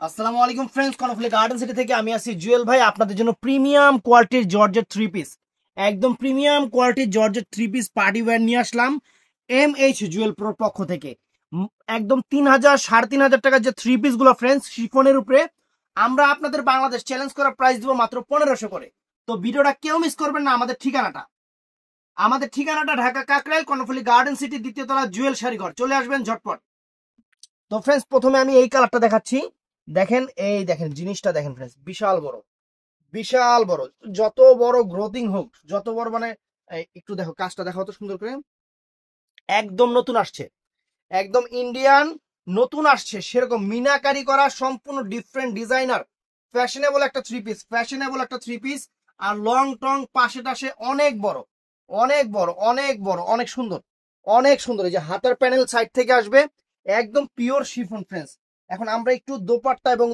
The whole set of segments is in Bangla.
আসসালামু আলাইকুম ফ্রেন্ডস, কর্নফ্লি গার্ডেন সিটি থেকে আমি আছি জুয়েল ভাই। আপনাদের জন্য প্রিমিয়াম কোয়ালিটির জর্জেট থ্রি পিস, একদম প্রিমিয়াম কোয়ালিটির georgette three piece party wear নিয়ে আসলাম জুয়েল প্রোর পক্ষ থেকে। একদম 3,000 3,500 টাকার যে থ্রি পিস গুলো ফ্রেন্ডস শিফনের উপরে আমরা আপনাদের বাংলাদেশ চ্যালেঞ্জ করা প্রাইস দিব মাত্র 1500 করে। তো ভিডিওটা কেউ মিস করবেন না। আমাদের ঠিকানাটা ঢাকা কাকরাইল, কর্নফ্লি গার্ডেন সিটি, দ্বিতীয় তলা, জুয়েল শাড়িঘর। চলে আসবেন ঝটপট। তো ফ্রেন্ডস প্রথমে আমি এই কালারটা দেখাচ্ছি। দেখেন, এই দেখেন জিনিসটা দেখেন ফ্রেন্ডস, বিশাল বড়, বিশাল বড়। যত বড় গ্রোথিং হোক, যত বড় মানে একটু দেখো কাজটা দেখো তো সুন্দর করে। একদম নতুন আসছে, একদম ইন্ডিয়ান নতুন আসছে, সেরকম মিনাকারি করা, সম্পূর্ণ ডিফারেন্ট ডিজাইনার, ফ্যাশনেবল একটা থ্রি পিস, ফ্যাশনেবল একটা থ্রি পিস। আর লং টং পাশে টাশে অনেক বড়, অনেক বড়, অনেক বড়, অনেক সুন্দর, অনেক সুন্দর। এই যে হাতার প্যানেল সাইড থেকে আসবে, একদম পিওর শিফন ফ্রেন্ডস। এখন আমরা একটু দোপাট্টা এবং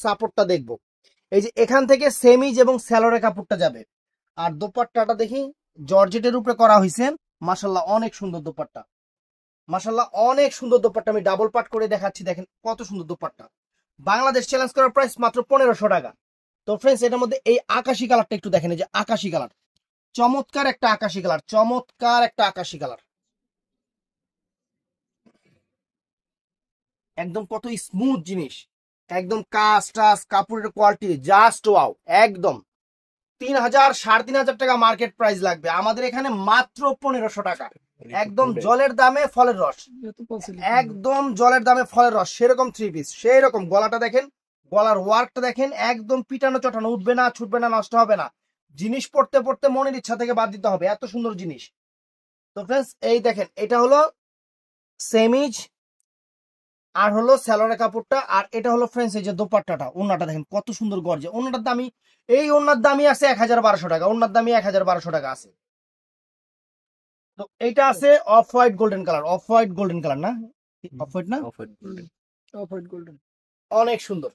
সাপোর্টটা দেখব। এই যে এখান থেকে সেমিজ এবং স্যালোরে কাপড়টা যাবে। আর দোপাট্টাটা দেখি, জর্জেটের উপরে করা হয়েছে। মাশাল্লাহ অনেক সুন্দর দোপাট্টা, মাশাল্লাহ অনেক সুন্দর দোপাট্টা। আমি ডাবল পাট করে দেখাচ্ছি, দেখেন কত সুন্দর দোপাট্টা। বাংলাদেশ চ্যালেঞ্জ করার প্রাইস মাত্র 1500 টাকা। তো ফ্রেন্ডস এটার মধ্যে এই আকাশি কালারটা একটু দেখেন, এই যে আকাশি কালার, চমৎকার একটা আকাশি কালার, চমৎকার একটা আকাশি কালার। একদম কত স্মুথ জিনিস, একদম কাজ টাজ কাপড়ের কোয়ালিটি জাস্ট ওয়াও। একদম 3,000 3,500 টাকা মার্কেট প্রাইস লাগবে, আমাদের এখানে মাত্র 1500 টাকা। একদম জলের দামে ফলের রস, একদম জলের দামে ফলের রস, সেরকম থ্রি পিস, সেই রকম। গলাটা দেখেন, গলার ওয়ার্কটা দেখেন, একদম পিটানো চটানো, উঠবে না, ছুটবে না, নষ্ট হবে না। জিনিস পড়তে পড়তে মনের ইচ্ছা থেকে বাদ দিতে হবে, এত সুন্দর জিনিস। তো ফ্রেন্ডস এই দেখেন, এটা হলো সেমিজ আর হলো স্যালোরে কাপড়টা। আর এটা হলো ফ্রেন্ডস এই যে দোপাট্টাটা, ওন্নাটা দেখেন কত সুন্দর গর্জে। ওন্নাটার দামি, এই ওন্নার দামই আছে 1,1200 টাকা, ওন্নার দামই 1,1200 টাকা আছে। তো এইটা আছে off white golden colour, off white golden colour না, অফ হোয়াইট না, অফ হোয়াইট গোল্ডেন। অনেক সুন্দর।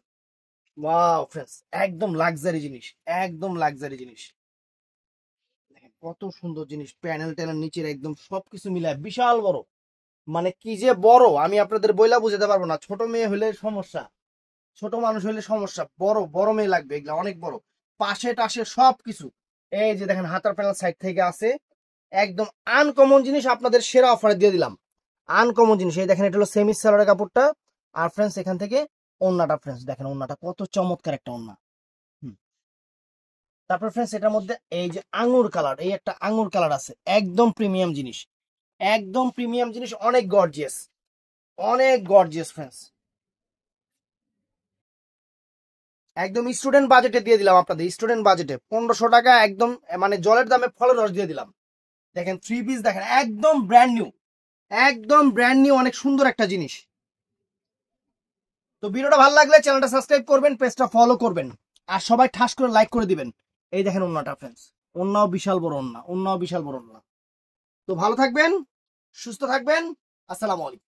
ওয়াও ফ্রেন্ডস, একদম লাক্সারি জিনিস, একদম লাক্সারি জিনিস। দেখেন কত সুন্দর জিনিস, প্যানেল ট্যানেল নিচের একদম সবকিছু মিলায় বিশাল বড়। মানে কি যে বড়, আমি আপনাদের বইলা বুঝাতে পারবো না। ছোট মেয়ে হলে সমস্যা, ছোট মানুষ হলে সমস্যা, বড় বড় মেয়ে লাগবে, এগুলা অনেক বড়। পাশে টাশে সবকিছু। এই যে দেখেন হাতার প্যানেল সাইড থেকে আছে, একদম আনকমন জিনিস, আপনাদের সেরা অফারে দিয়ে দিলাম। আনকমন জিনিস। এই দেখেন, এটা হলো সেমি সালোয়ারের কাপড়টা। আর ফ্রেন্ডস এখান থেকে ওন্নাটা, ফ্রেন্ডস দেখেন ওন্নাটা কত চমৎকার একটা ওন্না। তারপর ফ্রেন্ডস এটার মধ্যে এই যে আঙ্গুর কালার, এই একটা আঙ্গুর কালার আছে, একদম প্রিমিয়াম জিনিস, একদম প্রিমিয়াম জিনিস, অনেক গর্জিয়াস, অনেক গর্জিয়াস ফ্রেন্ডস। একদম স্টুডেন্ট বাজেটে দিয়ে দিলাম আপনাদের, স্টুডেন্ট বাজেটে 1500 টাকা, একদম মানে জলের দামে ফলের রস দিয়ে দিলাম। দেখেন থ্রি পিস দেখেন, একদম ব্র্যান্ড নিউ, একদম ব্র্যান্ড নিউ, অনেক সুন্দর একটা জিনিস। তো ভিডিওটা ভালো লাগলে চ্যানেলটা সাবস্ক্রাইব করবেন, পেজটা ফলো করবেন, আর সবাই ঠাস করে লাইক করে দিবেন। এই দেখেন ওন্নাটা ফ্রেন্ডস, ওন্নাও বিশাল বড় ওন্না, ওন্নাও বিশাল বড় ওন্না। তো ভালো থাকবেন, সুস্থ থাকবেন, আসসালামু আলাইকুম।